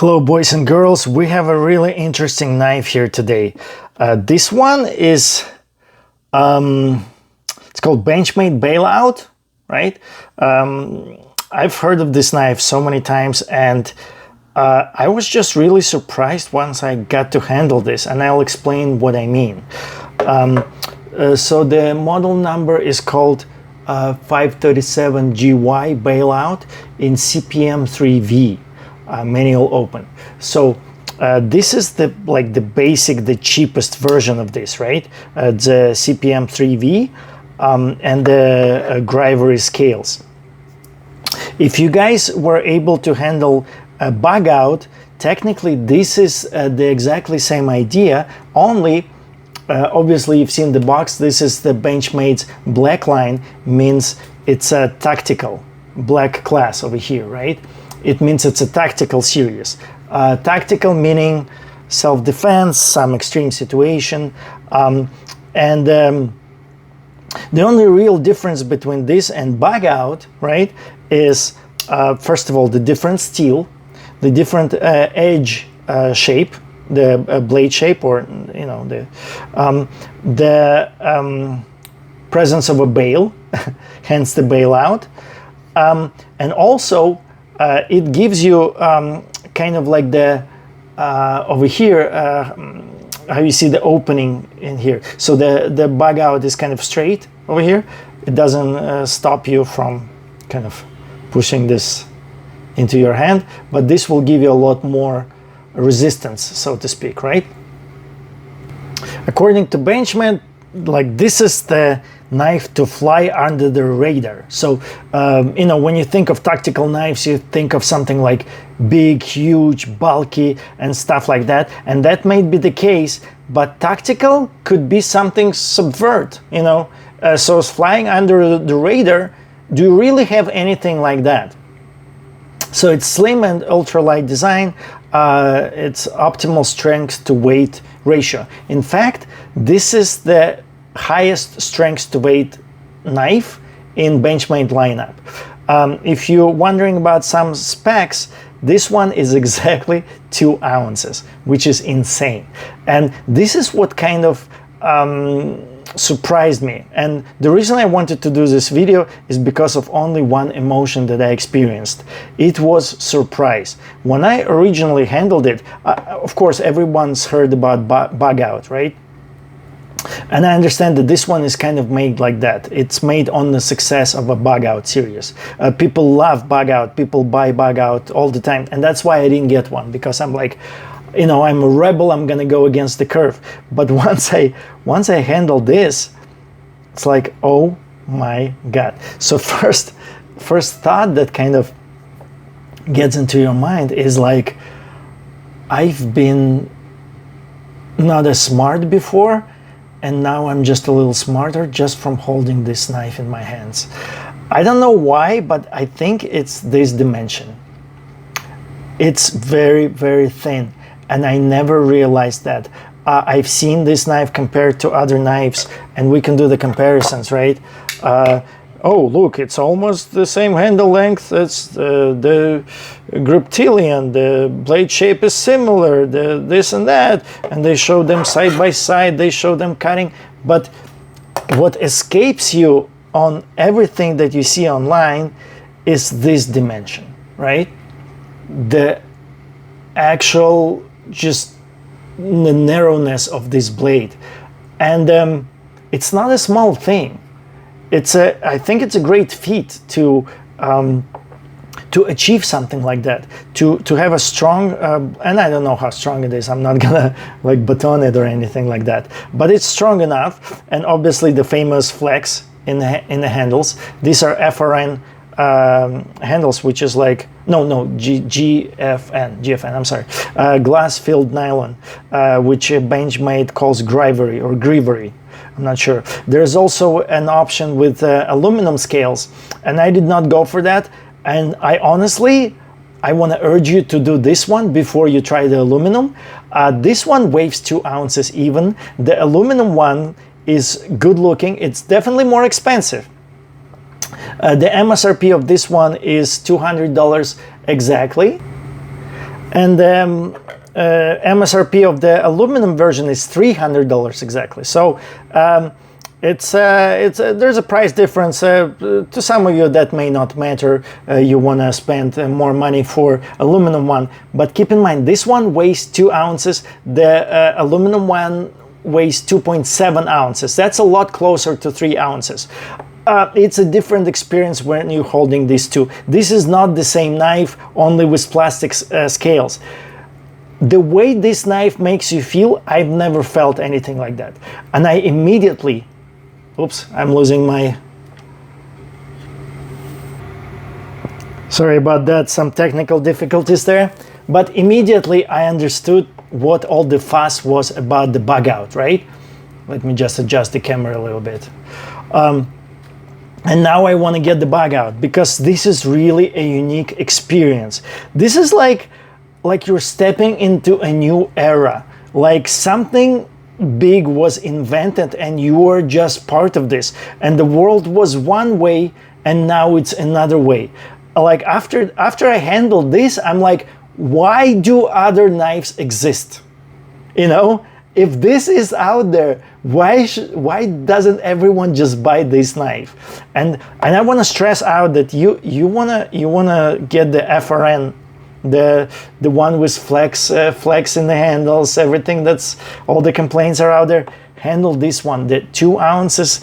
Hello boys and girls, we have a really interesting knife here today. This one is, it's called Benchmade Bailout, right? I've heard of this knife so many times, and I was just really surprised once I got to handle this, and I'll explain what I mean. So the model number is called 537GY Bailout in CPM-3V. Manual open. So this is the basic, the cheapest version of this, right? The CPM-3V and the Grivory scales. If you guys were able to handle a bug out, technically this is the exactly same idea, only obviously you've seen the box. This is the Benchmade's black line, means it's a tactical black class over here, right? It means it's a tactical series. Tactical meaning self-defense, some extreme situation. The only real difference between this and bug out, right, is first of all the different steel, the different edge shape, the blade shape, or you know, the presence of a bail, hence the bailout, and also it gives you kind of like the over here, how you see the opening in here. So the bug out is kind of straight over here. It doesn't stop you from kind of pushing this into your hand, but this will give you a lot more resistance, so to speak, right? According to Benchmade, like, this is the knife to fly under the radar. So you know, when you think of tactical knives, you think of something like big, huge, bulky and stuff like that, and that may be the case, but tactical could be something subvert, you know. So flying under the radar, do you really have anything like that? So it's slim and ultralight design. It's optimal strength to weight ratio. In fact, this is the highest strength to weight knife in Benchmade lineup. If you're wondering about some specs, this one is exactly 2 ounces, which is insane. And this is what kind of surprised me. And the reason I wanted to do this video is because of only one emotion that I experienced. It was surprise. When I originally handled it, of course, everyone's heard about bug out, right? And I understand that this one is kind of made like that. It's made on the success of a bug out series. People love bug out, people buy bug out all the time, and that's why I didn't get one, because I'm like, you know, I'm a rebel, I'm gonna go against the curve. But once I handled this, it's like, oh my God. So first thought that kind of gets into your mind is like, I've been not as smart before, and now I'm just a little smarter just from holding this knife in my hands. I don't know why, but I think it's this dimension. It's very, very thin, and I never realized that. I've seen this knife compared to other knives, and we can do the comparisons, right? Oh, look, it's almost the same handle length as the Griptilian. The blade shape is similar, this and that, and they show them side by side, they show them cutting. But what escapes you on everything that you see online is this dimension, right? The actual, just the narrowness of this blade. And it's not a small thing. I think it's a great feat to achieve something like that, to have a strong, and I don't know how strong it is, I'm not gonna like baton it or anything like that, but it's strong enough. And obviously the famous flex in the handles, these are FRN handles, which is like, GFN, I'm sorry, glass filled nylon, which Benchmade calls Grivory or Grivory. I'm not sure. There's also an option with aluminum scales, and I did not go for that. And I honestly want to urge you to do this one before you try the aluminum. This one weighs 2 ounces even. The aluminum one is good looking. It's definitely more expensive. The MSRP of this one is $200 exactly. And MSRP of the aluminum version is $300 exactly. So there's a price difference. To some of you that may not matter. You want to spend more money for aluminum one, but keep in mind this one weighs 2 ounces. The aluminum one weighs 2.7 ounces. That's a lot closer to 3 ounces. It's a different experience when you're holding these two. This is not the same knife, only with plastic scales. The way this knife makes you feel, I've never felt anything like that. And I immediately, oops, I'm losing my, sorry about that, some technical difficulties there. But immediately I understood what all the fuss was about the bug out, right? Let me just adjust the camera a little bit. And now I want to get the bug out because this is really a unique experience. This is like you're stepping into a new era, like something big was invented and you are just part of this. And the world was one way and now it's another way. Like after I handled this, I'm like, why do other knives exist? You know, if this is out there, why doesn't everyone just buy this knife? And I want to stress out that you wanna get the FRN, the one with flex in the handles, everything that's all the complaints are out there. Handle this one. The 2 ounces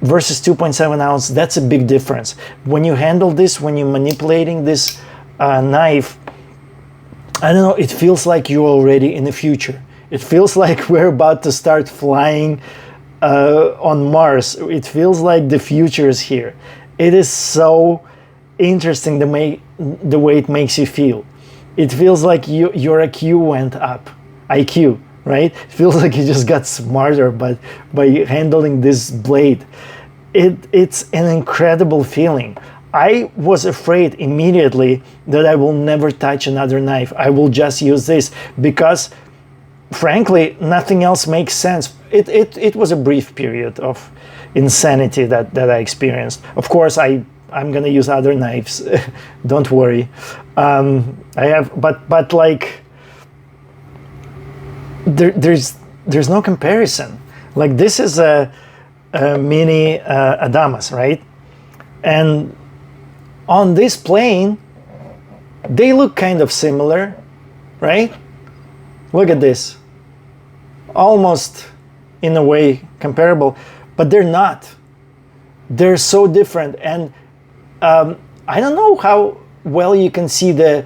versus 2.7 ounce. That's a big difference. When you handle this, when you're manipulating this knife, I don't know. It feels like you're already in the future. It feels like we're about to start flying on Mars. It feels like the future is here. It is so interesting the way it makes you feel. It feels like your IQ went up. IQ, right? It feels like you just got smarter by handling this blade. It's an incredible feeling. I was afraid immediately that I will never touch another knife. I will just use this because frankly, nothing else makes sense. It was a brief period of insanity that I experienced. Of course, I'm gonna use other knives. Don't worry. I have, but like, there's no comparison. Like this is a mini Adamas, right? And on this plane, they look kind of similar, right? Look at this. Almost, in a way, comparable, but they're not. They're so different. And I don't know how well you can see the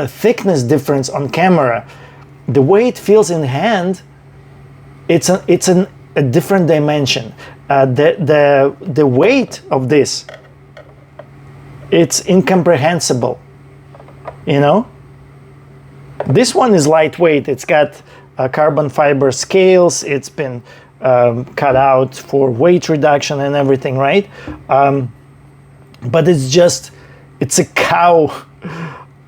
thickness difference on camera. The way it feels in hand, it's a different dimension. The weight of this, it's incomprehensible, you know? This one is lightweight. It's got carbon fiber scales. It's been cut out for weight reduction and everything, right? But it's a cow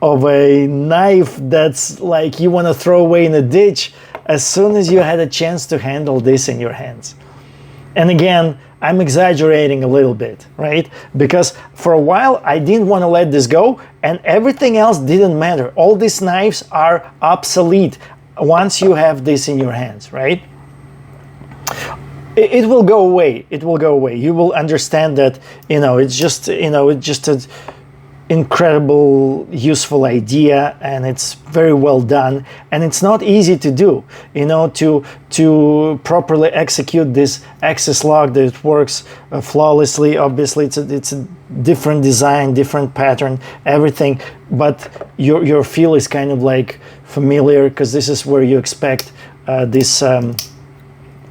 of a knife that's like you want to throw away in a ditch as soon as you had a chance to handle this in your hands. And again, I'm exaggerating a little bit, right? Because for a while I didn't want to let this go and everything else didn't matter. All these knives are obsolete once you have this in your hands, right? It will go away. It will go away. You will understand that, it's just an incredible, useful idea, and it's very well done. And it's not easy to do, to properly execute this access lock that works flawlessly. Obviously, it's a different design, different pattern, everything. But your feel is kind of like familiar because this is where you expect this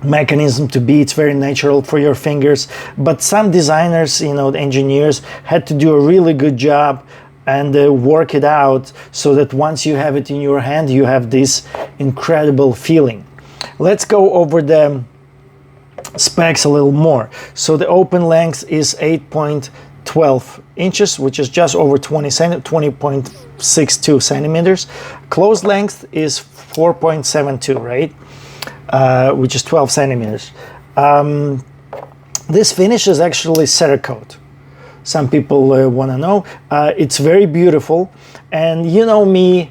mechanism to be. It's very natural for your fingers, but some designers, the engineers had to do a really good job and work it out so that once you have it in your hand, you have this incredible feeling. Let's go over the specs a little more. So the open length is 8.12 inches, which is just over 20.62 centimeters. Closed length is 4.72, right? Which is 12 centimeters. This finish is actually Cerakote. Some people want to know. It's very beautiful, and you know me,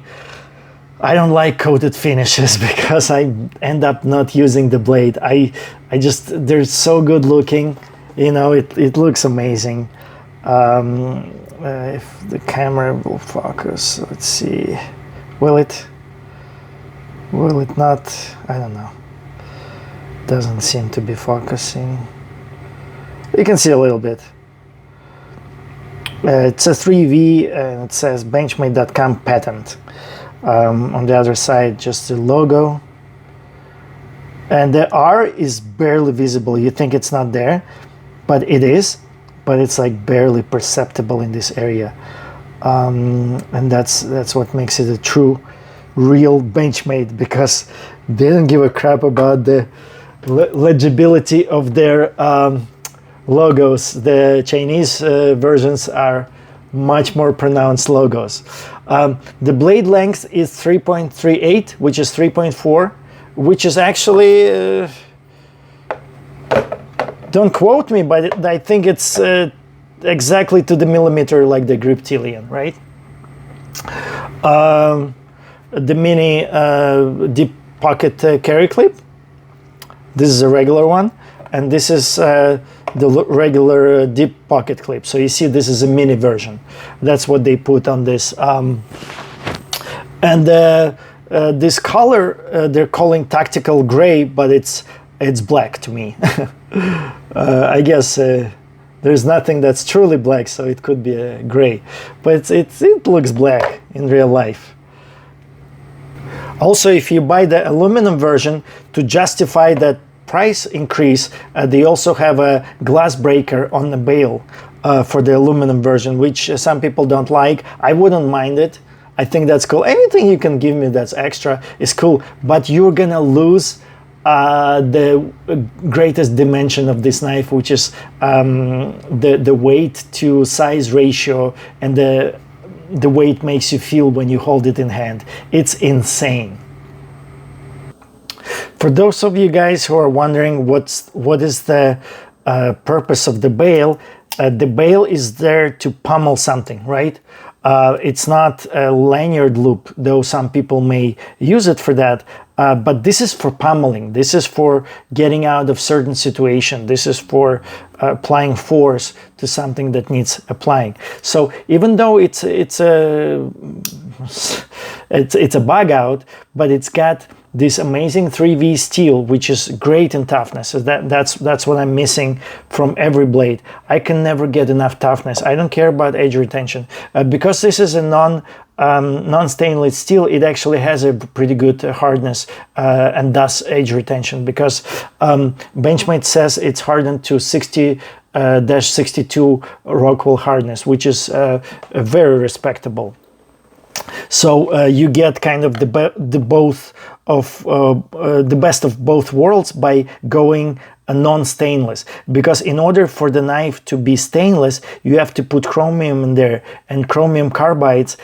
I don't like coated finishes because I end up not using the blade. I just, they're so good looking, you know, it looks amazing. If the camera will focus, let's see, will it not? I don't know, doesn't seem to be focusing. You can see a little bit. It's a 3V and it says Benchmade.com patent. On the other side, just the logo. And the R is barely visible. You think it's not there, but it is. But it's like barely perceptible in this area. And that's what makes it a true, real Benchmade, because they don't give a crap about the legibility of their logos. The Chinese versions are much more pronounced logos. The blade length is 3.38, which is 3.4, which is actually, don't quote me, but I think it's exactly to the millimeter like the Griptilian, right? The mini deep pocket carry clip, this is a regular one, and this is the regular deep pocket clip. So you see, this is a mini version. That's what they put on this. And this color they're calling tactical gray, but it's black to me. I guess there's nothing that's truly black, so it could be a gray, but it looks black in real life. Also, if you buy the aluminum version, to justify that price increase, they also have a glass breaker on the bail for the aluminum version, which some people don't like. I wouldn't mind it. I think that's cool. Anything you can give me that's extra is cool, but you're gonna lose the greatest dimension of this knife, which is the weight to size ratio, and the weight makes you feel when you hold it in hand. It's insane. For those of you guys who are wondering what is the purpose of the bail is there to pummel something, right? It's not a lanyard loop, though some people may use it for that, but this is for pummeling. This is for getting out of certain situation. This is for applying force to something that needs applying. So even though it's a bug out, but it's got this amazing 3V steel, which is great in toughness. So that's what I'm missing from every blade. I can never get enough toughness. I don't care about edge retention. Because this is a non-stainless steel, it actually has a pretty good hardness and thus edge retention, because Benchmade says it's hardened to 60-62 Rockwell hardness, which is very respectable. So you get kind of the best of both worlds by going a non-stainless, because in order for the knife to be stainless, you have to put chromium in there, and chromium carbides,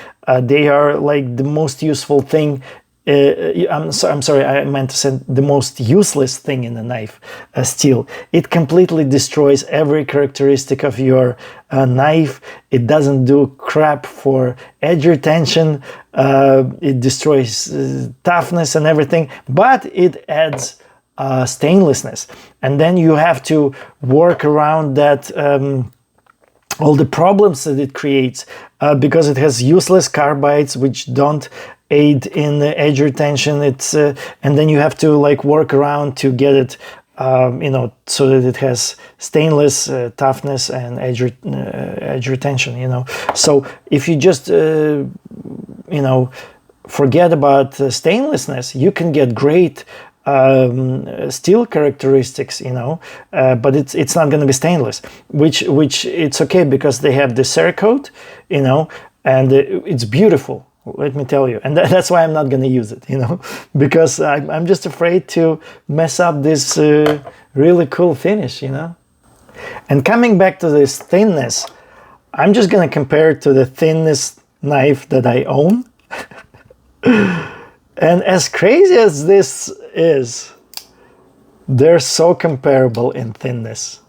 they are like the most useful thing. I'm sorry, I meant to say the most useless thing in a knife, steel. It completely destroys every characteristic of your knife. It doesn't do crap for edge retention. It destroys toughness and everything, but it adds stainlessness. And then you have to work around that, all the problems that it creates, because it has useless carbides which don't aid in the edge retention. It's and then you have to like work around to get it, you know, so that it has stainless toughness and edge retention. You know, so if you just you know, forget about stainlessness, you can get great steel characteristics, you know, but it's not going to be stainless, which it's okay, because they have the Cerakote, you know, and it's beautiful, let me tell you, and that's why I'm not going to use it, you know, because I'm just afraid to mess up this really cool finish, you know. And coming back to this thinness, I'm just going to compare it to the thinnest knife that I own. And as crazy as this is, they're so comparable in thinness.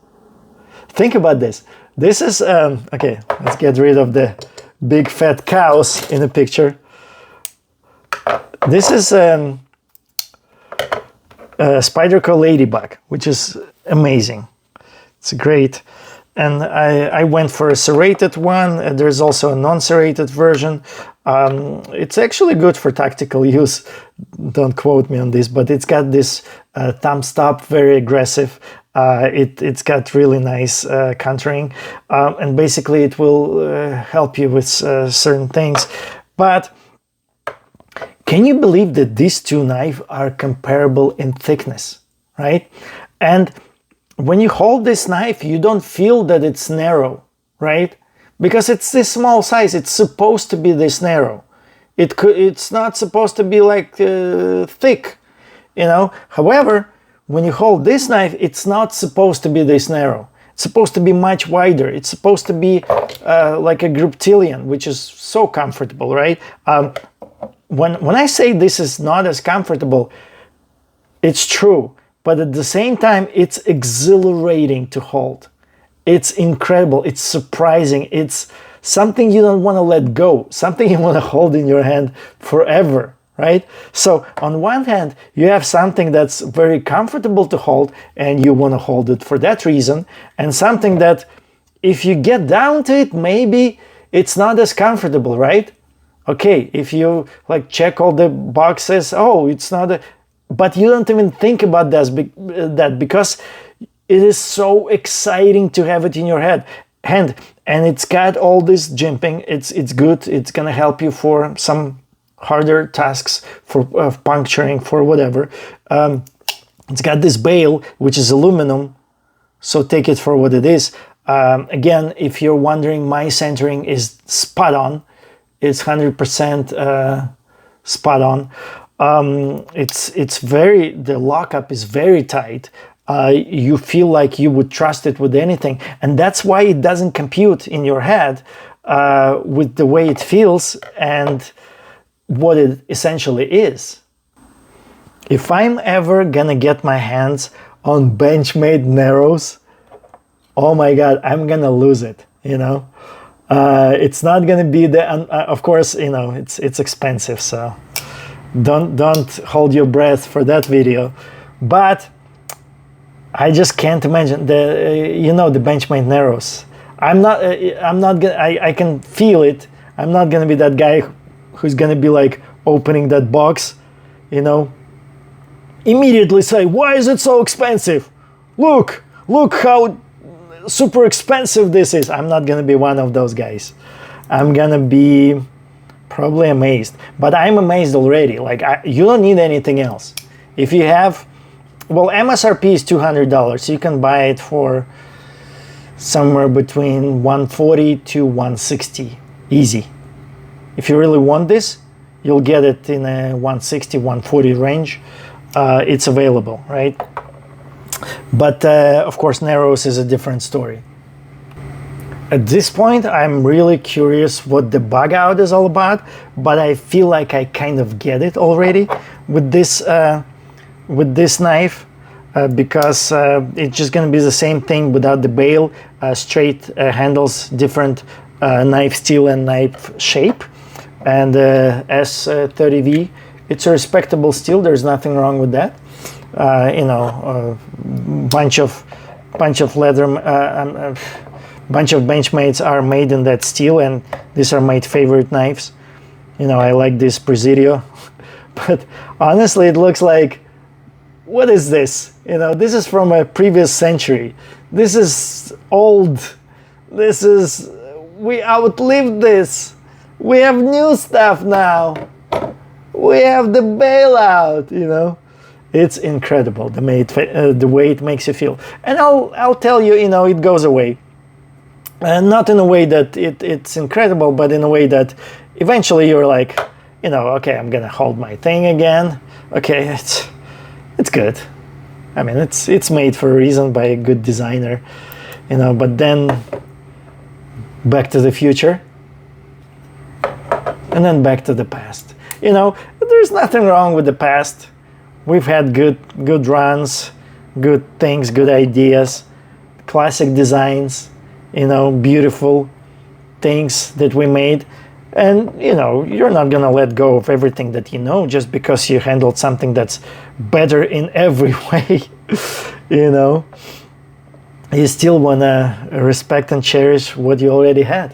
Think about this. This is, okay, let's get rid of the big fat cows in the picture. This is Spyderco Ladybug, which is amazing. It's great. And I went for a serrated one. There's also a non-serrated version. It's actually good for tactical use. Don't quote me on this, but it's got this thumb stop, very aggressive. It's got really nice contouring, and basically it will help you with certain things. But can you believe that these two knives are comparable in thickness, right? And when you hold this knife, you don't feel that it's narrow, right? Because it's this small size, it's supposed to be this narrow. It's not supposed to be like thick, you know? However, when you hold this knife, it's not supposed to be this narrow. It's supposed to be much wider. It's supposed to be like a Griptilian, which is so comfortable, right? When I say this is not as comfortable, it's true. But at the same time, it's exhilarating to hold. It's incredible. It's surprising. It's something you don't want to let go, something you want to hold in your hand forever, right? So on one hand, you have something that's very comfortable to hold and you want to hold it for that reason, and something that if you get down to it, maybe it's not as comfortable, right? Okay, if you like check all the boxes, oh, it's not a... But you don't even think about that because it is so exciting to have it in your hand, and it's got all this jimping. It's good. It's gonna help you for some harder tasks, for puncturing, for whatever. It's got this bail, which is aluminum, so take it for what it is. Again, if you're wondering, my centering is spot on. It's 100% spot on. It's very, the lockup is very tight. You feel like you would trust it with anything, and that's why it doesn't compute in your head with the way it feels and what it essentially is. If I'm ever gonna get my hands on Benchmade Narrows, oh my god, I'm gonna lose it, you know. It's not gonna be the of course, you know, it's expensive, so don't hold your breath for that video, but I just can't imagine the the Benchmade Narrows. I'm not gonna, I can feel it. I'm not gonna be that guy who's gonna be like opening that box, you know, immediately say, why is it so expensive? Look how super expensive this is. I'm not gonna be one of those guys. I'm gonna be probably amazed, but I'm amazed already. Like, you don't need anything else. If you have, well, MSRP is $200, so you can buy it for somewhere between $140 to $160, easy. If you really want this, you'll get it in a $160, $140 range. It's available, right? But of course, Narrows is a different story. At this point, I'm really curious what the bug out is all about, but I feel like I kind of get it already with this knife, because it's just going to be the same thing without the bail, straight handles, different knife steel and knife shape, and S30V. It's a respectable steel. There's nothing wrong with that. Bunch of leather. Bunch of Benchmades are made in that steel, and these are my favorite knives. You know, I like this Presidio, but honestly, it looks like, what is this? You know, this is from a previous century. This is old. We outlived this. We have new stuff now. We have the bailout, you know. It's incredible, the way it makes you feel. And I'll tell you, you know, it goes away. Not in a way that it's incredible, but in a way that eventually you're like, you know, okay, I'm gonna hold my thing again. Okay, it's good. I mean, it's made for a reason by a good designer, you know. But then back to the future, and then back to the past. You know, there's nothing wrong with the past. We've had good runs, good things, good ideas, classic designs. You know, beautiful things that we made. And you know, you're not gonna let go of everything that you know just because you handled something that's better in every way. You know, you still wanna respect and cherish what you already had.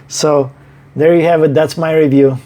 So there you have it. That's my review.